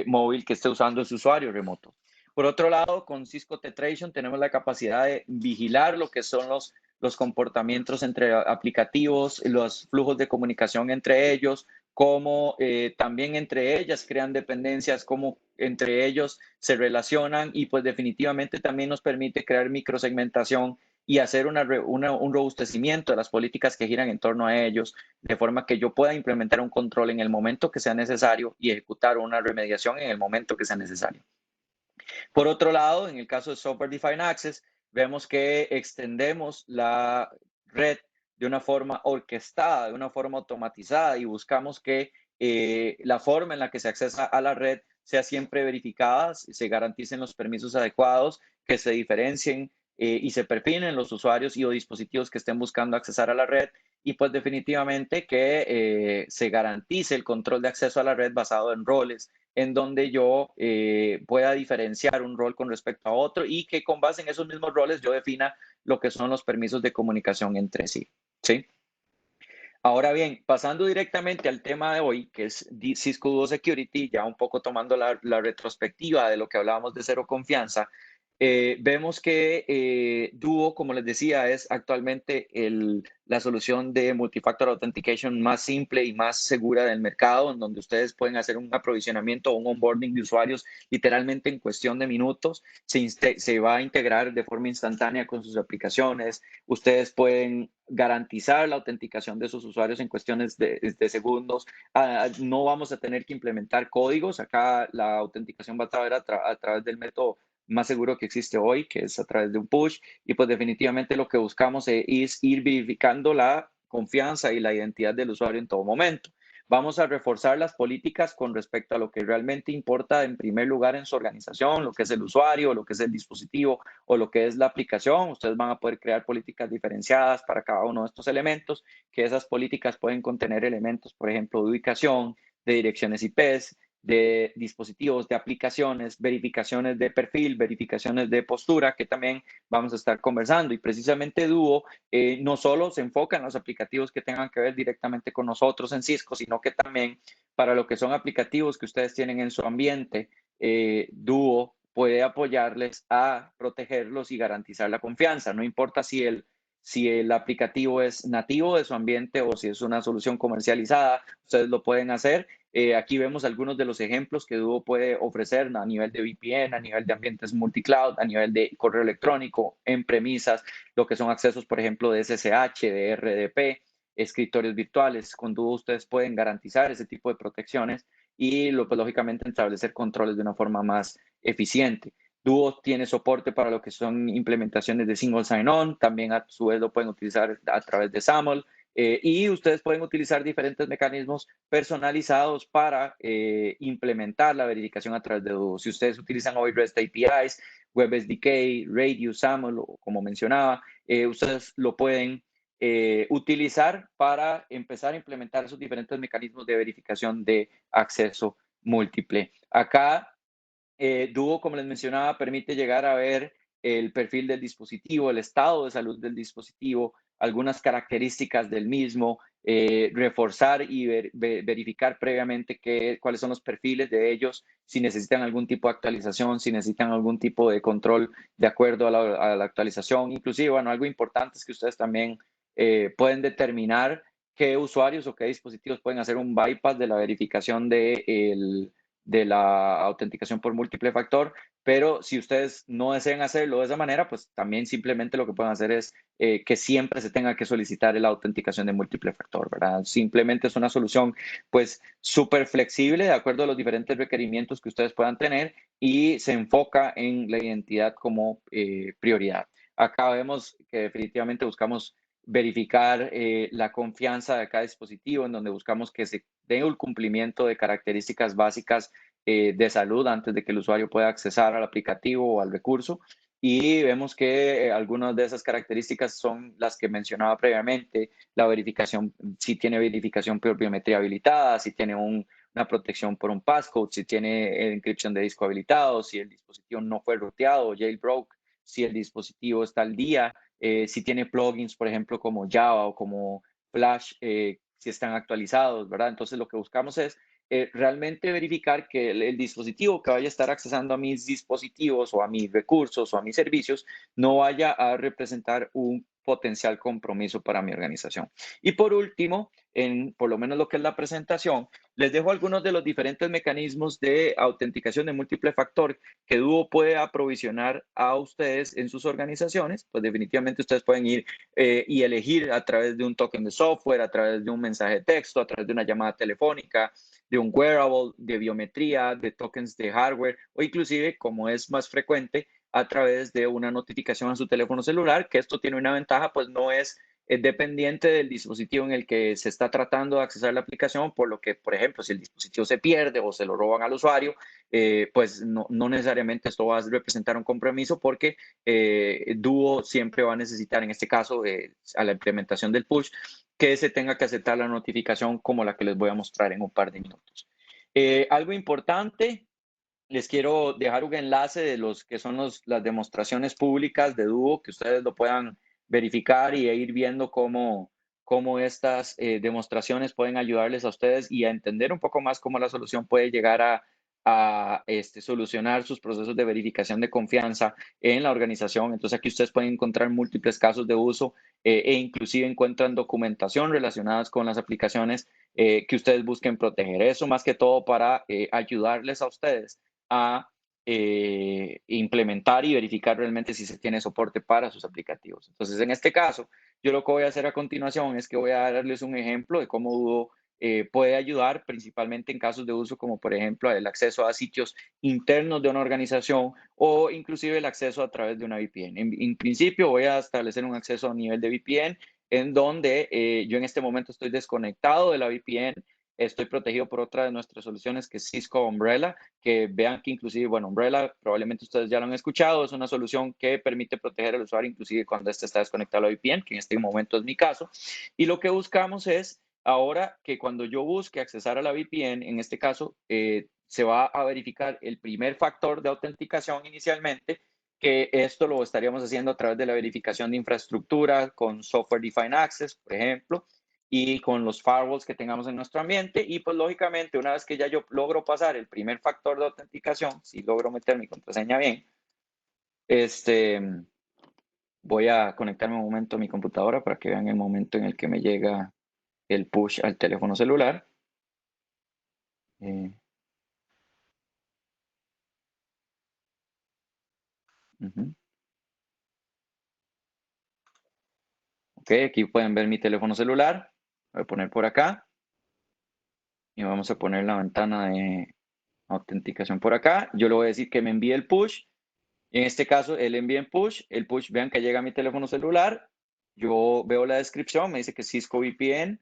móvil que esté usando ese usuario remoto. Por otro lado, con Cisco Tetration tenemos la capacidad de vigilar lo que son los comportamientos entre aplicativos, los flujos de comunicación entre ellos, cómo también entre ellas crean dependencias, cómo entre ellos se relacionan y pues definitivamente también nos permite crear microsegmentación y hacer un robustecimiento de las políticas que giran en torno a ellos, de forma que yo pueda implementar un control en el momento que sea necesario y ejecutar una remediación en el momento que sea necesario. Por otro lado, en el caso de Software Defined Access, vemos que extendemos la red de una forma orquestada, de una forma automatizada y buscamos que la forma en la que se accesa a la red sea siempre verificada, se garanticen los permisos adecuados, que se diferencien y se perfilen los usuarios y o dispositivos que estén buscando accesar a la red y pues definitivamente que se garantice el control de acceso a la red basado en roles en donde yo pueda diferenciar un rol con respecto a otro y que con base en esos mismos roles yo defina lo que son los permisos de comunicación entre sí. ¿Sí? Ahora bien, pasando directamente al tema de hoy, que es Cisco Duo Security, ya un poco tomando la retrospectiva de lo que hablábamos de cero confianza, vemos que Duo, como les decía, es actualmente la solución de multifactor authentication más simple y más segura del mercado, en donde ustedes pueden hacer un aprovisionamiento o un onboarding de usuarios literalmente en cuestión de minutos. Se va a integrar de forma instantánea con sus aplicaciones. Ustedes pueden garantizar la autenticación de sus usuarios en cuestiones de segundos. No vamos a tener que implementar códigos. Acá la autenticación va a través, a través del método más seguro que existe hoy, que es a través de un push. Y pues definitivamente lo que buscamos es ir verificando la confianza y la identidad del usuario en todo momento. Vamos a reforzar las políticas con respecto a lo que realmente importa en primer lugar en su organización, lo que es el usuario, lo que es el dispositivo o lo que es la aplicación. Ustedes van a poder crear políticas diferenciadas para cada uno de estos elementos, que esas políticas pueden contener elementos, por ejemplo, de ubicación, de direcciones IPs, de dispositivos, de aplicaciones, verificaciones de perfil, verificaciones de postura, que también vamos a estar conversando. Y precisamente Duo no solo se enfoca en los aplicativos que tengan que ver directamente con nosotros en Cisco, sino que también para lo que son aplicativos que ustedes tienen en su ambiente, Duo puede apoyarles a protegerlos y garantizar la confianza. No importa si el aplicativo es nativo de su ambiente o si es una solución comercializada, ustedes lo pueden hacer. Aquí vemos algunos de los ejemplos que Duo puede ofrecer a nivel de VPN, a nivel de ambientes multicloud, a nivel de correo electrónico, en premisas, lo que son accesos, por ejemplo, de SSH, de RDP, escritorios virtuales. Con Duo ustedes pueden garantizar ese tipo de protecciones y, pues, lógicamente, establecer controles de una forma más eficiente. Duo tiene soporte para lo que son implementaciones de single sign-on, también a su vez lo pueden utilizar a través de SAML, y ustedes pueden utilizar diferentes mecanismos personalizados para implementar la verificación a través de Duo. Si ustedes utilizan hoy REST APIs, WebSDK, Radius, SAML, como mencionaba, ustedes lo pueden utilizar para empezar a implementar esos diferentes mecanismos de verificación de acceso múltiple. Acá Duo, como les mencionaba, permite llegar a ver el perfil del dispositivo, el estado de salud del dispositivo, algunas características del mismo, reforzar y verificar previamente cuáles son los perfiles de ellos, si necesitan algún tipo de actualización, si necesitan algún tipo de control de acuerdo a la actualización. Inclusive, bueno, algo importante es que ustedes también pueden determinar qué usuarios o qué dispositivos pueden hacer un bypass de la verificación de la autenticación por múltiple factor, pero si ustedes no desean hacerlo de esa manera, pues también simplemente lo que pueden hacer es que siempre se tenga que solicitar la autenticación de múltiple factor, ¿verdad? Simplemente es una solución pues súper flexible de acuerdo a los diferentes requerimientos que ustedes puedan tener y se enfoca en la identidad como prioridad. Acá vemos que definitivamente buscamos verificar la confianza de cada dispositivo, en donde buscamos que se dé el cumplimiento de características básicas de salud antes de que el usuario pueda accesar al aplicativo o al recurso. Y vemos que algunas de esas características son las que mencionaba previamente, la verificación, si tiene verificación por biometría habilitada, si tiene una protección por un passcode, si tiene encripción de disco habilitado, si el dispositivo no fue roteado o jailbroke, si el dispositivo está al día, si tiene plugins, por ejemplo, como Java o como Flash, si están actualizados, ¿verdad? Entonces lo que buscamos es realmente verificar que el dispositivo que vaya a estar accesando a mis dispositivos o a mis recursos o a mis servicios no vaya a representar un potencial compromiso para mi organización. Y por último, por lo menos lo que es la presentación, les dejo algunos de los diferentes mecanismos de autenticación de múltiple factor que Duo puede aprovisionar a ustedes en sus organizaciones. Pues definitivamente ustedes pueden ir y elegir a través de un token de software, a través de un mensaje de texto, a través de una llamada telefónica, de un wearable, de biometría, de tokens de hardware o inclusive, como es más frecuente, a través de una notificación a su teléfono celular, que esto tiene una ventaja, pues no es dependiente del dispositivo en el que se está tratando de accesar la aplicación, por lo que, por ejemplo, si el dispositivo se pierde o se lo roban al usuario, pues no necesariamente esto va a representar un compromiso porque Duo siempre va a necesitar, en este caso, a la implementación del push, que se tenga que aceptar la notificación como la que les voy a mostrar en un par de minutos. Algo importante, les quiero dejar un enlace de los que son las demostraciones públicas de Duo, que ustedes lo puedan verificar y ir viendo cómo estas demostraciones pueden ayudarles a ustedes y a entender un poco más cómo la solución puede llegar a solucionar sus procesos de verificación de confianza en la organización. Entonces aquí ustedes pueden encontrar múltiples casos de uso e inclusive encuentran documentación relacionadas con las aplicaciones que ustedes busquen proteger. Eso más que todo para ayudarles a ustedes a implementar y verificar realmente si se tiene soporte para sus aplicativos. Entonces, en este caso, yo lo que voy a hacer a continuación es que voy a darles un ejemplo de cómo Duo puede ayudar principalmente en casos de uso como por ejemplo el acceso a sitios internos de una organización o inclusive el acceso a través de una VPN. En principio voy a establecer un acceso a nivel de VPN en donde yo en este momento estoy desconectado de la VPN, estoy protegido por otra de nuestras soluciones que es Cisco Umbrella, que vean que inclusive, bueno, Umbrella probablemente ustedes ya lo han escuchado, es una solución que permite proteger al usuario inclusive cuando este está desconectado a la VPN, que en este momento es mi caso. Y lo que buscamos es ahora que cuando yo busque accesar a la VPN, en este caso, se va a verificar el primer factor de autenticación inicialmente, que esto lo estaríamos haciendo a través de la verificación de infraestructura con Software Defined Access, por ejemplo, y con los firewalls que tengamos en nuestro ambiente. Y pues lógicamente, una vez que ya yo logro pasar el primer factor de autenticación, si logro meter mi contraseña bien, voy a conectarme un momento a mi computadora para que vean el momento en el que me llega el push al teléfono celular. Ok, aquí pueden ver mi teléfono celular. Voy a poner por acá. Y vamos a poner la ventana de autenticación por acá. Yo le voy a decir que me envíe el push. Y en este caso, él envía el push, vean que llega a mi teléfono celular, yo veo la descripción, me dice que Cisco VPN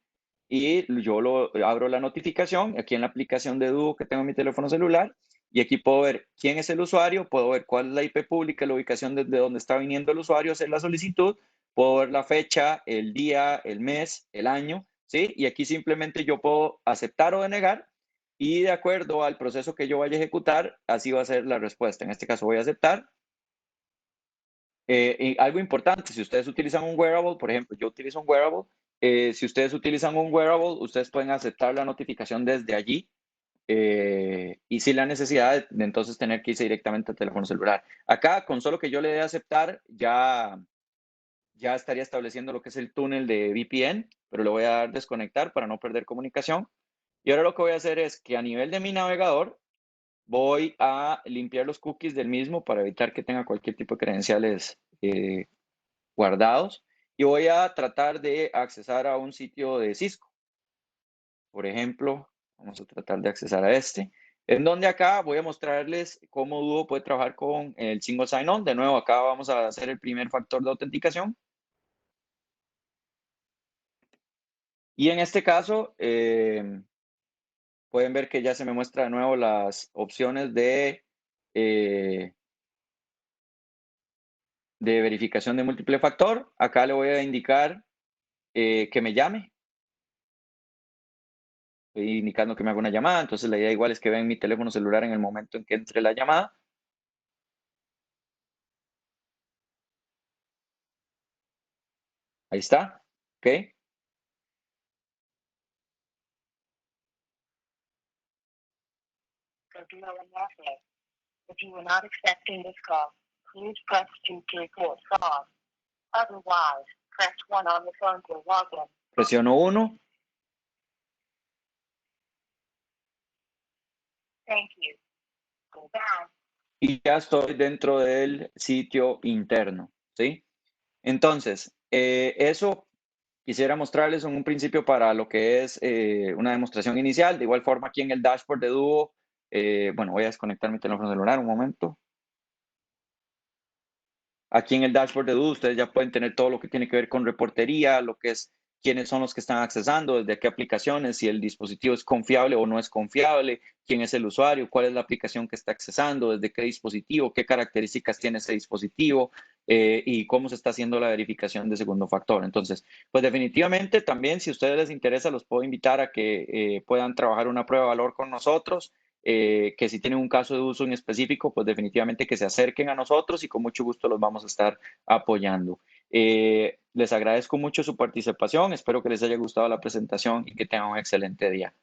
y yo abro la notificación aquí en la aplicación de Duo que tengo en mi teléfono celular y aquí puedo ver quién es el usuario, puedo ver cuál es la IP pública, la ubicación desde donde está viniendo el usuario a hacer la solicitud, puedo ver la fecha, el día, el mes, el año, ¿sí? Y aquí simplemente yo puedo aceptar o denegar y de acuerdo al proceso que yo vaya a ejecutar, así va a ser la respuesta. En este caso voy a aceptar. Y algo importante, si ustedes utilizan un wearable, por ejemplo, yo utilizo un wearable, si ustedes utilizan un wearable, ustedes pueden aceptar la notificación desde allí y sin la necesidad de entonces tener que irse directamente al teléfono celular. Acá, con solo que yo le dé a aceptar, ya estaría estableciendo lo que es el túnel de VPN, pero le voy a dar desconectar para no perder comunicación. Y ahora lo que voy a hacer es que a nivel de mi navegador, voy a limpiar los cookies del mismo para evitar que tenga cualquier tipo de credenciales guardados y voy a tratar de accesar a un sitio de Cisco. Por ejemplo, vamos a tratar de accesar a este, en donde acá voy a mostrarles cómo Duo puede trabajar con el single sign-on. De nuevo, acá vamos a hacer el primer factor de autenticación. Y en este caso, pueden ver que ya se me muestra de nuevo las opciones de verificación de múltiple factor. Acá le voy a indicar que me llame. Estoy indicando que me haga una llamada, entonces la idea igual es que vean mi teléfono celular en el momento en que entre la llamada. Ahí está, ¿ok? If you are not accepting this call, please press 2 to report fraud. Otherwise, press 1 on the phone to log in. Presiono 1. Thank you. Goodbye. Y ya estoy dentro del sitio interno, ¿sí? Entonces, eso quisiera mostrarles en un principio para lo que es una demostración inicial. De igual forma, aquí en el dashboard de Duo, bueno, voy a desconectar mi teléfono celular un momento. Aquí en el dashboard de Duo ustedes ya pueden tener todo lo que tiene que ver con reportería, lo que es quiénes son los que están accesando, desde qué aplicaciones, si el dispositivo es confiable o no es confiable, quién es el usuario, cuál es la aplicación que está accesando, desde qué dispositivo, qué características tiene ese dispositivo y cómo se está haciendo la verificación de segundo factor. Entonces, pues definitivamente también si a ustedes les interesa, los puedo invitar a que puedan trabajar una prueba de valor con nosotros. que si tienen un caso de uso en específico, pues definitivamente que se acerquen a nosotros y con mucho gusto los vamos a estar apoyando. Les agradezco mucho su participación, espero que les haya gustado la presentación y que tengan un excelente día.